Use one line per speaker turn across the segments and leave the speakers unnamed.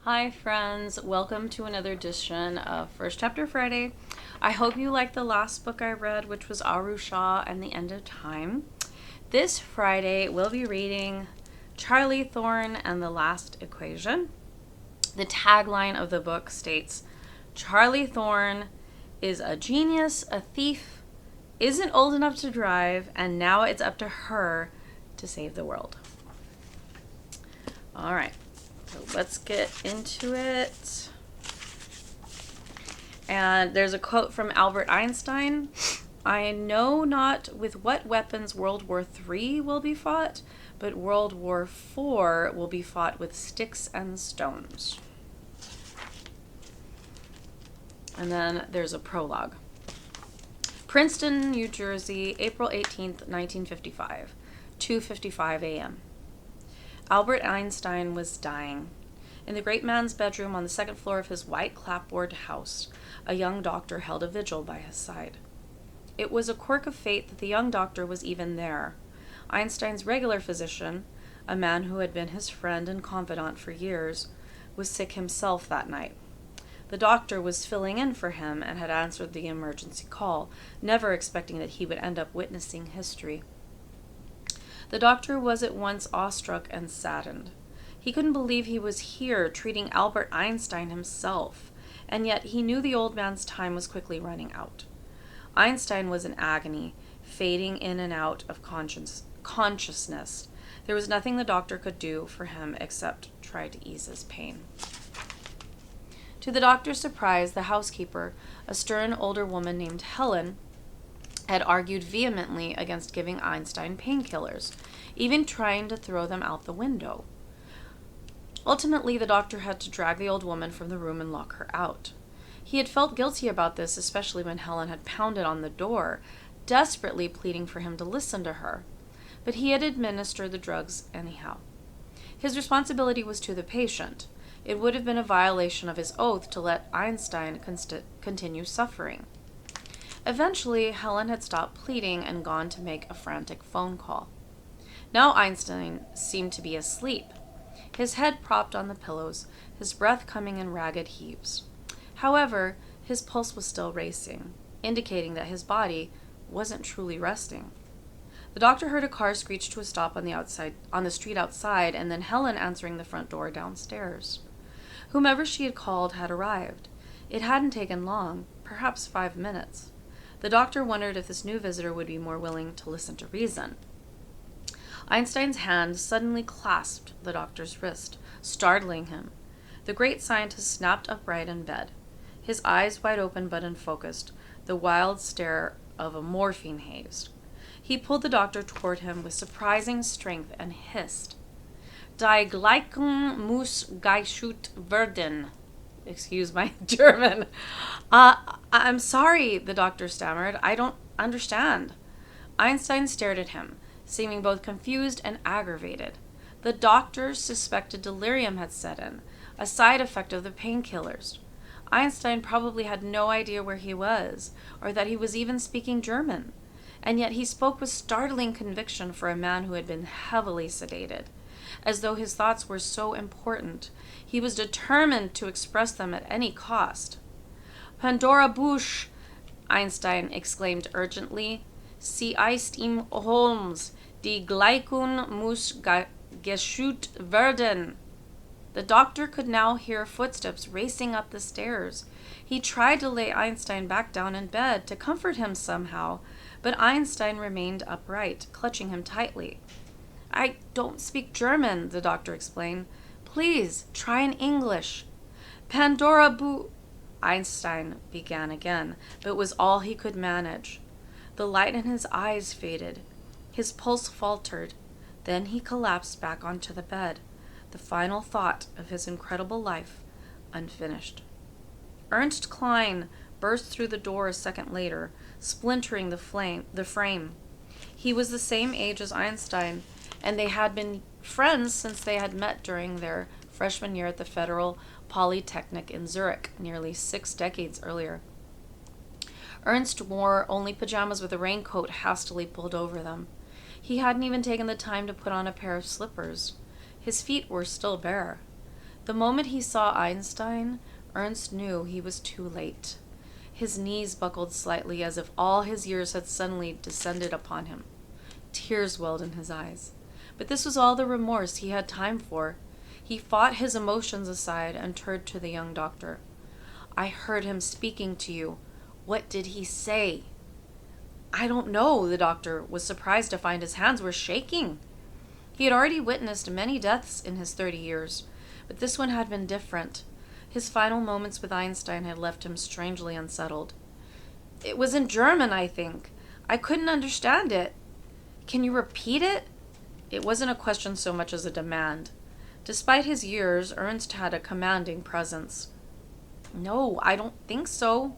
Hi friends, welcome to another edition of First Chapter Friday. I hope you liked the last book I read, which was Arusha and the End of Time. This Friday we'll be reading Charlie Thorne and the Last Equation. The tagline of the book states, Charlie Thorne is a genius, a thief, isn't old enough to drive, and now it's up to her to save the world. All right. So let's get into it. And there's a quote from Albert Einstein. I know not with what weapons World War III will be fought, but World War IV will be fought with sticks and stones. And then there's a prologue. Princeton, New Jersey, April 18th, 1955, 2:55 a.m. Albert Einstein was dying. In the great man's bedroom on the second floor of his white clapboard house, a young doctor held a vigil by his side. It was a quirk of fate that the young doctor was even there. Einstein's regular physician, a man who had been his friend and confidant for years, was sick himself that night. The doctor was filling in for him and had answered the emergency call, never expecting that he would end up witnessing history. The doctor was at once awestruck and saddened. He couldn't believe he was here, treating Albert Einstein himself, and yet he knew the old man's time was quickly running out. Einstein was in agony, fading in and out of consciousness. There was nothing the doctor could do for him except try to ease his pain. To the doctor's surprise, the housekeeper, a stern older woman named Helen, had argued vehemently against giving Einstein painkillers, even trying to throw them out the window. Ultimately, the doctor had to drag the old woman from the room and lock her out. He had felt guilty about this, especially when Helen had pounded on the door, desperately pleading for him to listen to her. But he had administered the drugs anyhow. His responsibility was to the patient. It would have been a violation of his oath to let Einstein continue suffering. Eventually, Helen had stopped pleading and gone to make a frantic phone call. Now Einstein seemed to be asleep, his head propped on the pillows, his breath coming in ragged heaves. However, his pulse was still racing, indicating that his body wasn't truly resting. The doctor heard a car screech to a stop on the street outside, and then Helen answering the front door downstairs. Whomever she had called had arrived. It hadn't taken long, perhaps 5 minutes. The doctor wondered if this new visitor would be more willing to listen to reason. Einstein's hand suddenly clasped the doctor's wrist, startling him. The great scientist snapped upright in bed, his eyes wide open but unfocused, the wild stare of a morphine haze. He pulled the doctor toward him with surprising strength and hissed, Die Gleichung muss geschützt werden. Excuse my German. I'm sorry, the doctor stammered. I don't understand. Einstein stared at him, seeming both confused and aggravated. The doctor suspected delirium had set in, a side effect of the painkillers. Einstein probably had no idea where he was, or that he was even speaking German. And yet he spoke with startling conviction for a man who had been heavily sedated. As though his thoughts were so important, he was determined to express them at any cost. Pandora Busch, Einstein exclaimed urgently. Sie ist im Holmes. Die Gleichung muss geschützt werden. The doctor could now hear footsteps racing up the stairs. He tried to lay Einstein back down in bed to comfort him somehow, but Einstein remained upright, clutching him tightly. I don't speak German, the doctor explained. Please, try in English. Pandora Einstein began again, but it was all he could manage. The light in his eyes faded. His pulse faltered. Then he collapsed back onto the bed, the final thought of his incredible life unfinished. Ernst Klein burst through the door a second later, splintering the frame. He was the same age as Einstein, and they had been friends since they had met during their freshman year at the Federal Polytechnic in Zurich, nearly 6 decades earlier. Ernst wore only pajamas with a raincoat hastily pulled over them. He hadn't even taken the time to put on a pair of slippers. His feet were still bare. The moment he saw Einstein, Ernst knew he was too late. His knees buckled slightly as if all his years had suddenly descended upon him. Tears welled in his eyes. But this was all the remorse he had time for. He fought his emotions aside and turned to the young doctor. I heard him speaking to you. What did he say? I don't know. The doctor was surprised to find his hands were shaking. He had already witnessed many deaths in his 30 years, but this one had been different. His final moments with Einstein had left him strangely unsettled. It was in German, I think. I couldn't understand it. Can you repeat it? It wasn't a question so much as a demand. Despite his years, Ernst had a commanding presence. No, I don't think so.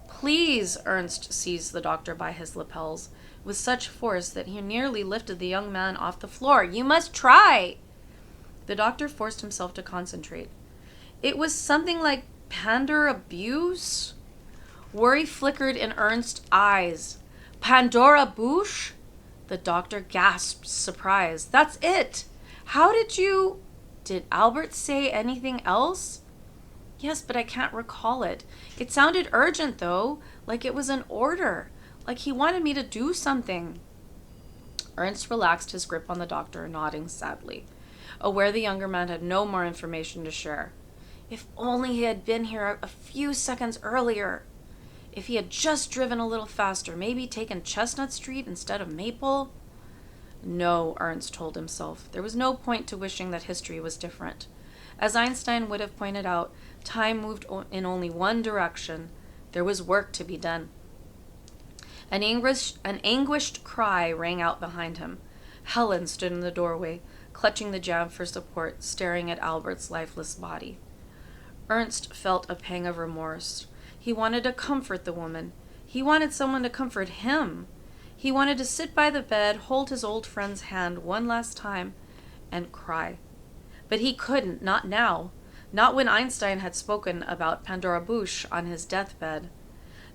Please, Ernst seized the doctor by his lapels with such force that he nearly lifted the young man off the floor. You must try! The doctor forced himself to concentrate. It was something like Pandora abuse? Worry flickered in Ernst's eyes. Pandora Bush? The doctor gasped, surprised. That's it! How did you... Did Albert say anything else? Yes, but I can't recall it. It sounded urgent, though, like it was an order, like he wanted me to do something. Ernst relaxed his grip on the doctor, nodding sadly, aware the younger man had no more information to share. If only he had been here a few seconds earlier. If he had just driven a little faster, maybe taken Chestnut Street instead of Maple. No, Ernst told himself. There was no point to wishing that history was different. As Einstein would have pointed out, time moved in only one direction. There was work to be done. An anguished cry rang out behind him. Helen stood in the doorway, clutching the jamb for support, staring at Albert's lifeless body. Ernst felt a pang of remorse. He wanted to comfort the woman. He wanted someone to comfort him. He wanted to sit by the bed, hold his old friend's hand one last time, and cry. But he couldn't, not now. Not when Einstein had spoken about Pandora Bush on his deathbed.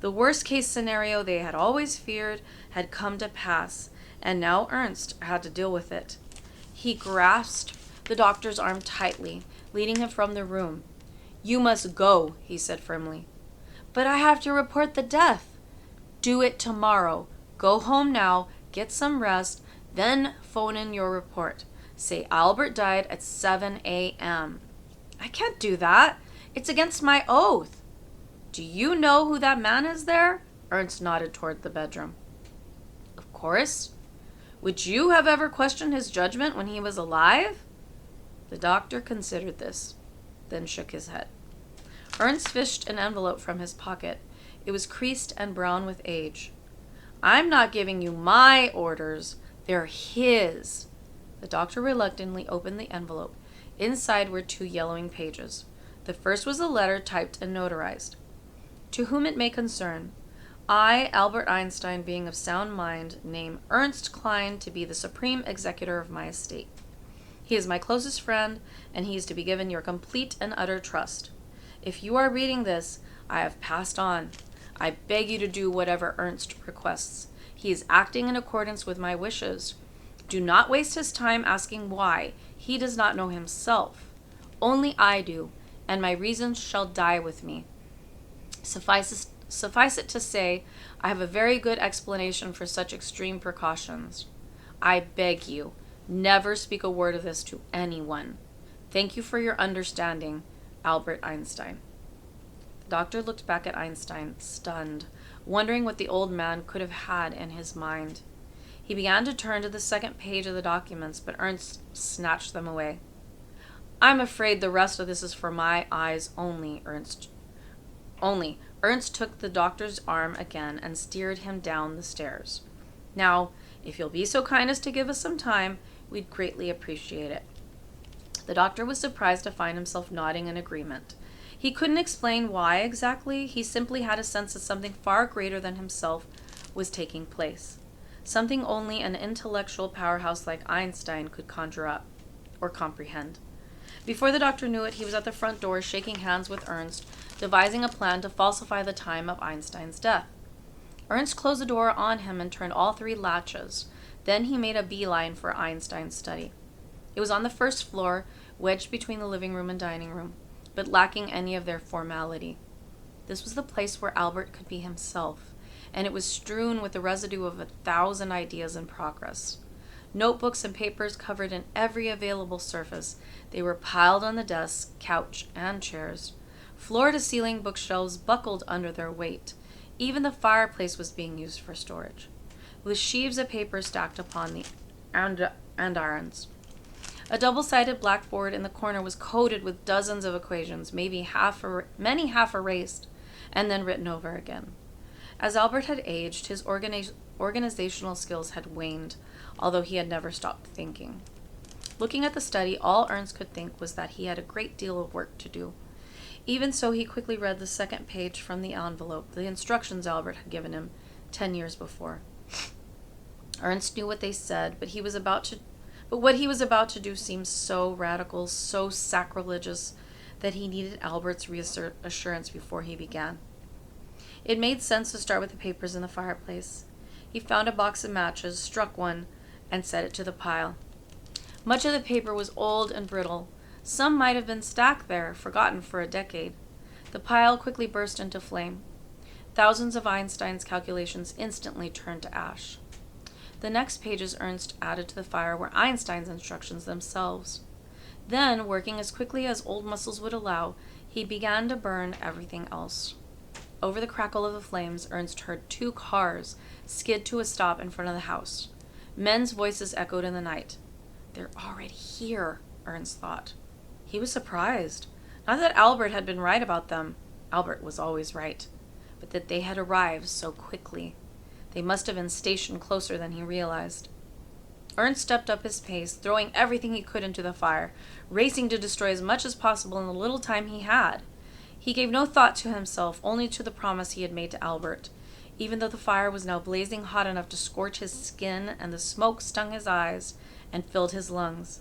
The worst-case scenario they had always feared had come to pass, and now Ernst had to deal with it. He grasped the doctor's arm tightly, leading him from the room. You must go, he said firmly. But I have to report the death. Do it tomorrow. Go home now, get some rest, then phone in your report. Say Albert died at 7 a.m. I can't do that. It's against my oath. Do you know who that man is there? Ernst nodded toward the bedroom. Of course. Would you have ever questioned his judgment when he was alive? The doctor considered this, then shook his head. Ernst fished an envelope from his pocket. It was creased and brown with age. I'm not giving you my orders. They're his. The doctor reluctantly opened the envelope. Inside were 2 yellowing pages. The first was a letter typed and notarized. To whom it may concern, I, Albert Einstein, being of sound mind, name Ernst Klein to be the supreme executor of my estate. He is my closest friend, and he is to be given your complete and utter trust. If you are reading this, I have passed on. I beg you to do whatever Ernst requests. He is acting in accordance with my wishes. Do not waste his time asking why. He does not know himself. Only I do, and my reasons shall die with me. Suffice it to say, I have a very good explanation for such extreme precautions. I beg you, never speak a word of this to anyone. Thank you for your understanding, Albert Einstein. The doctor looked back at Einstein, stunned, wondering what the old man could have had in his mind. He began to turn to the second page of the documents, but Ernst snatched them away. I'm afraid the rest of this is for my eyes only, Ernst. Ernst took the doctor's arm again and steered him down the stairs. Now, if you'll be so kind as to give us some time, we'd greatly appreciate it. The doctor was surprised to find himself nodding in agreement. He couldn't explain why exactly. He simply had a sense that something far greater than himself was taking place. Something only an intellectual powerhouse like Einstein could conjure up or comprehend. Before the doctor knew it, he was at the front door shaking hands with Ernst, devising a plan to falsify the time of Einstein's death. Ernst closed the door on him and turned all 3 latches. Then he made a beeline for Einstein's study. It was on the first floor, wedged between the living room and dining room, but lacking any of their formality. This was the place where Albert could be himself, and it was strewn with the residue of 1,000 ideas in progress. Notebooks and papers covered in every available surface. They were piled on the desk, couch, and chairs. Floor-to-ceiling bookshelves buckled under their weight. Even the fireplace was being used for storage, with sheaves of paper stacked upon the andirons. A double-sided blackboard in the corner was coated with dozens of equations, many half erased, and then written over again. As Albert had aged, his organizational skills had waned, although he had never stopped thinking. Looking at the study, all Ernst could think was that he had a great deal of work to do. Even so, he quickly read the second page from the envelope, the instructions Albert had given him 10 years before. Ernst knew what they said, but what he was about to do seemed so radical, so sacrilegious, that he needed Albert's reassurance before he began. It made sense to start with the papers in the fireplace. He found a box of matches, struck one, and set it to the pile. Much of the paper was old and brittle. Some might have been stacked there, forgotten for a decade. The pile quickly burst into flame. Thousands of Einstein's calculations instantly turned to ash. The next pages Ernst added to the fire were Einstein's instructions themselves. Then, working as quickly as old muscles would allow, he began to burn everything else. Over the crackle of the flames, Ernst heard 2 cars skid to a stop in front of the house. Men's voices echoed in the night. "They're already here," Ernst thought. He was surprised. Not that Albert had been right about them. Albert was always right. But that they had arrived so quickly. They must have been stationed closer than he realized. Ernst stepped up his pace, throwing everything he could into the fire, racing to destroy as much as possible in the little time he had. He gave no thought to himself, only to the promise he had made to Albert. Even though the fire was now blazing hot enough to scorch his skin and the smoke stung his eyes and filled his lungs,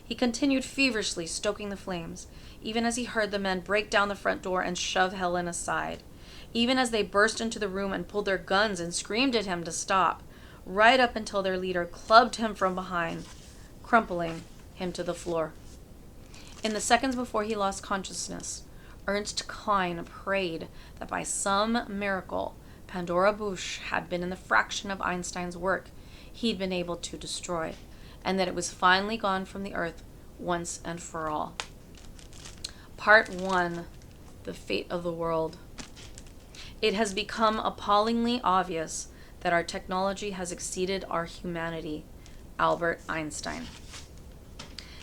he continued feverishly stoking the flames, even as he heard the men break down the front door and shove Helen aside, even as they burst into the room and pulled their guns and screamed at him to stop, right up until their leader clubbed him from behind, crumpling him to the floor. In the seconds before he lost consciousness, Ernst Klein prayed that by some miracle Pandora Bush had been in the fraction of Einstein's work he'd been able to destroy, and that it was finally gone from the earth once and for all. Part 1. The Fate of the World. It has become appallingly obvious that our technology has exceeded our humanity. Albert Einstein.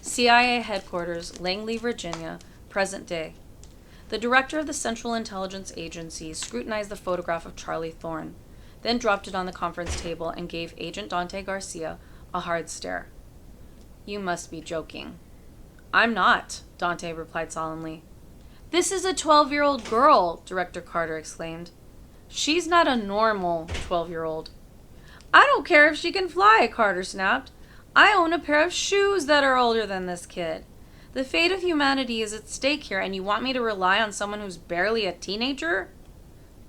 CIA Headquarters, Langley, Virginia, present day. The director of the Central Intelligence Agency scrutinized the photograph of Charlie Thorne, then dropped it on the conference table and gave Agent Dante Garcia a hard stare. "You must be joking." "I'm not," Dante replied solemnly. "This is a 12-year-old girl," Director Carter exclaimed. "She's not a normal 12-year-old. "I don't care if she can fly," Carter snapped. "I own a pair of shoes that are older than this kid. The fate of humanity is at stake here, and you want me to rely on someone who's barely a teenager?"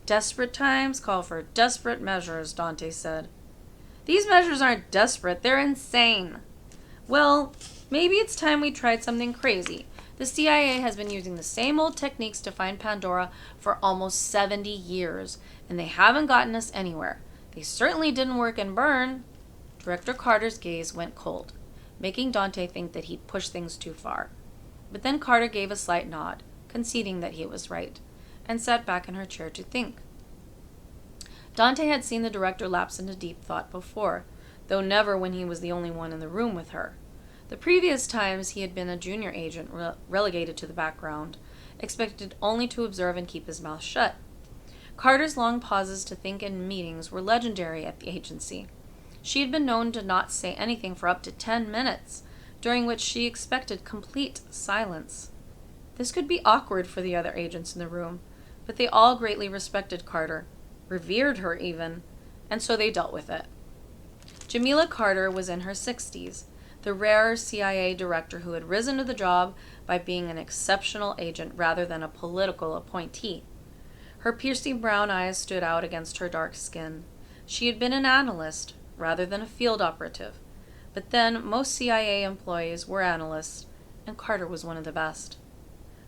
"Desperate times call for desperate measures," Dante said. "These measures aren't desperate, they're insane." "Well, maybe it's time we tried something crazy. The CIA has been using the same old techniques to find Pandora for almost 70 years, and they haven't gotten us anywhere. They certainly didn't work and burn." Director Carter's gaze went cold, making Dante think that he'd pushed things too far. But then Carter gave a slight nod, conceding that he was right, and sat back in her chair to think. Dante had seen the director lapse into deep thought before, though never when he was the only one in the room with her. The previous times he had been a junior agent relegated to the background, expected only to observe and keep his mouth shut. Carter's long pauses to think in meetings were legendary at the agency. She had been known to not say anything for up to 10 minutes, during which she expected complete silence. This could be awkward for the other agents in the room, but they all greatly respected Carter, revered her even, and so they dealt with it. Jamila Carter was in her 60s, the rare CIA director who had risen to the job by being an exceptional agent rather than a political appointee. Her piercing brown eyes stood out against her dark skin. She had been an analyst rather than a field operative, but then most CIA employees were analysts, and Carter was one of the best.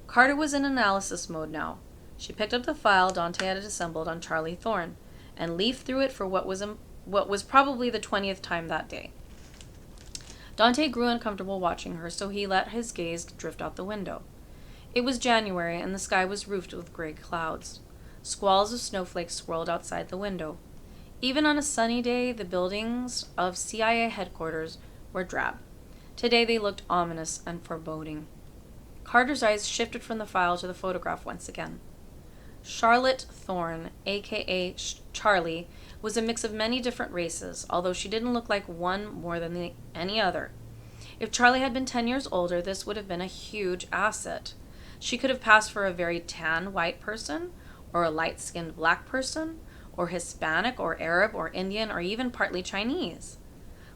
Carter was in analysis mode now. She picked up the file Dante had assembled on Charlie Thorne and leafed through it for what was probably the 20th time that day. Dante grew uncomfortable watching her, so he let his gaze drift out the window. It was January, and the sky was roofed with gray clouds. Squalls of snowflakes swirled outside the window. Even on a sunny day, the buildings of CIA headquarters were drab. Today they looked ominous and foreboding. Carter's eyes shifted from the file to the photograph once again. Charlotte Thorne, a.k.a. Charlie, was a mix of many different races, although she didn't look like one more than any other. If Charlie had been 10 years older, this would have been a huge asset. She could have passed for a very tan white person, or a light-skinned black person, or Hispanic, or Arab, or Indian, or even partly Chinese.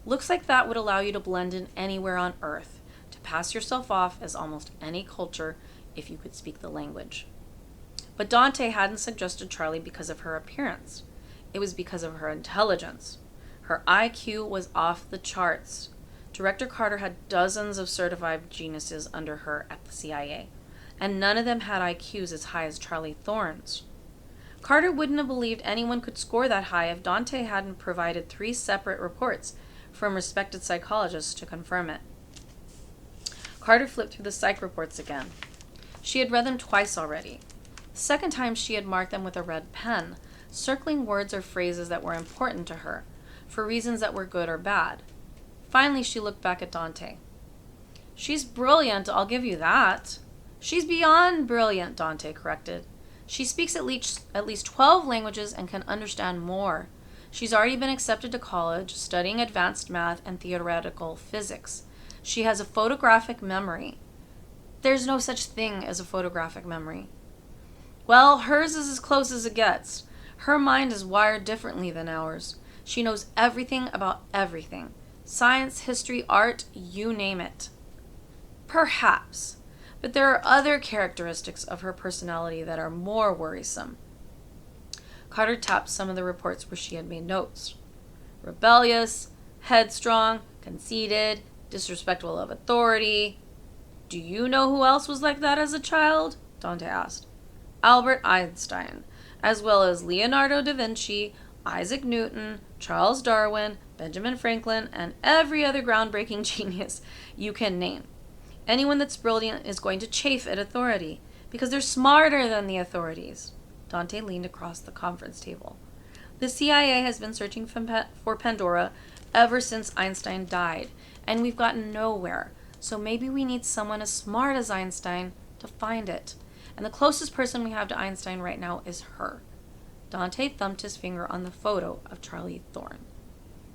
Looks like that would allow you to blend in anywhere on Earth, to pass yourself off as almost any culture if you could speak the language. But Dante hadn't suggested Charlie because of her appearance. It was because of her intelligence. Her IQ was off the charts. Director Carter had dozens of certified geniuses under her at the CIA, and none of them had IQs as high as Charlie Thorne's. Carter wouldn't have believed anyone could score that high if Dante hadn't provided 3 separate reports from respected psychologists to confirm it. Carter flipped through the psych reports again. She had read them twice already. The second time she had marked them with a red pen, circling words or phrases that were important to her, for reasons that were good or bad. Finally, she looked back at Dante. "She's brilliant, I'll give you that." "She's beyond brilliant," Dante corrected. "She speaks at least 12 languages and can understand more. She's already been accepted to college, studying advanced math and theoretical physics. She has a photographic memory." "There's no such thing as a photographic memory." "Well, hers is as close as it gets. Her mind is wired differently than ours. She knows everything about everything. Science, history, art, you name it." "Perhaps. But there are other characteristics of her personality that are more worrisome." Carter tapped some of the reports where she had made notes. "Rebellious, headstrong, conceited, disrespectful of authority." "Do you know who else was like that as a child?" Dante asked. "Albert Einstein, as well as Leonardo da Vinci, Isaac Newton, Charles Darwin, Benjamin Franklin, and every other groundbreaking genius you can name. Anyone that's brilliant is going to chafe at authority, because they're smarter than the authorities." Dante leaned across the conference table. "The CIA has been searching for Pandora ever since Einstein died, and we've gotten nowhere. So maybe we need someone as smart as Einstein to find it. And the closest person we have to Einstein right now is her." Dante thumped his finger on the photo of Charlie Thorne.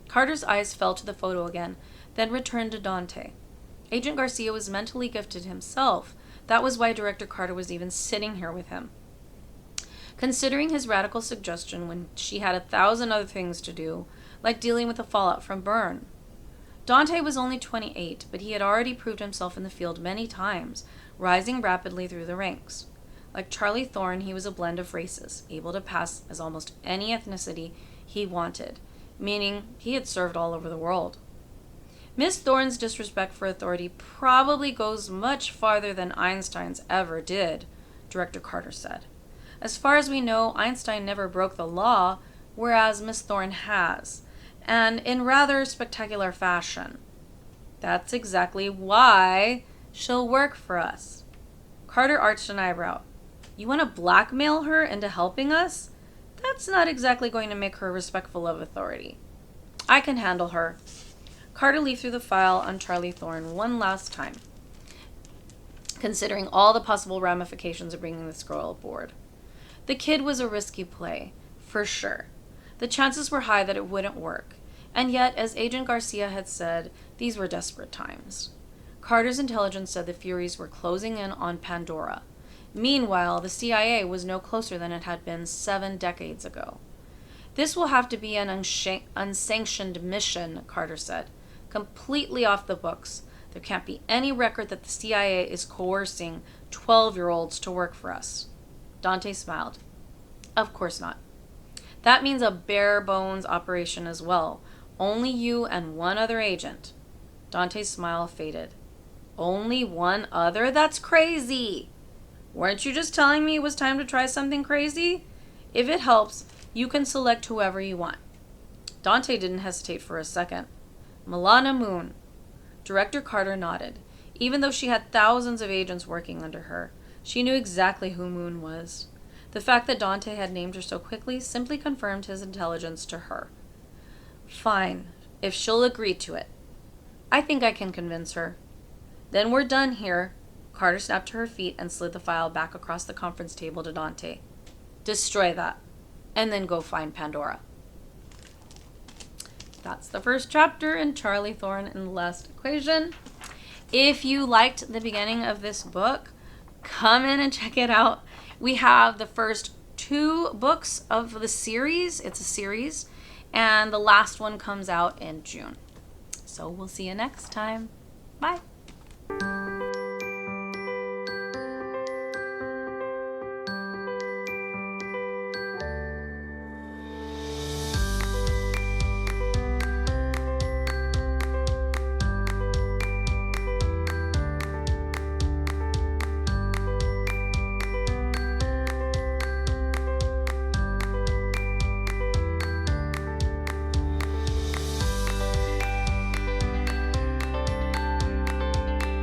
Carter's eyes fell to the photo again, then returned to Dante. Agent Garcia was mentally gifted himself. That was why Director Carter was even sitting here with him. Considering his radical suggestion when she had 1,000 other things to do, like dealing with the fallout from Bern. Dante was only 28, but he had already proved himself in the field many times, rising rapidly through the ranks. Like Charlie Thorne, he was a blend of races, able to pass as almost any ethnicity he wanted, meaning he had served all over the world. Miss Thorne's disrespect for authority probably goes much farther than Einstein's ever did, Director Carter said. As far as we know, Einstein never broke the law, whereas Miss Thorne has, and in rather spectacular fashion. That's exactly why she'll work for us. Carter arched an eyebrow. You want to blackmail her into helping us? That's not exactly going to make her respectful of authority. I can handle her. Carter leafed through the file on Charlie Thorne one last time, considering all the possible ramifications of bringing this girl aboard. The kid was a risky play, for sure. The chances were high that it wouldn't work, and yet, as Agent Garcia had said, these were desperate times. Carter's intelligence said the Furies were closing in on Pandora. Meanwhile, the CIA was no closer than it had been 7 decades ago. This will have to be an unsanctioned mission, Carter said. Completely off the books. There can't be any record that the CIA is coercing 12-year-olds to work for us. Dante smiled. Of course not. That means a bare-bones operation as well. Only you and one other agent. Dante's smile faded. Only one other? That's crazy. Weren't you just telling me it was time to try something crazy? If it helps, you can select whoever you want. Dante didn't hesitate for a second. Milana Moon. Director Carter nodded. Even though she had thousands of agents working under her, she knew exactly who Moon was. The fact that Dante had named her so quickly simply confirmed his intelligence to her. Fine, if she'll agree to it. I think I can convince her. Then we're done here. Carter snapped to her feet and slid the file back across the conference table to Dante. Destroy that, and then go find Pandora. That's the first chapter in Charlie Thorne and the Last Equation. If you liked the beginning of this book, come in and check it out. We have the first 2 books of the series. It's a series. And the last one comes out in June. So we'll see you next time. Bye.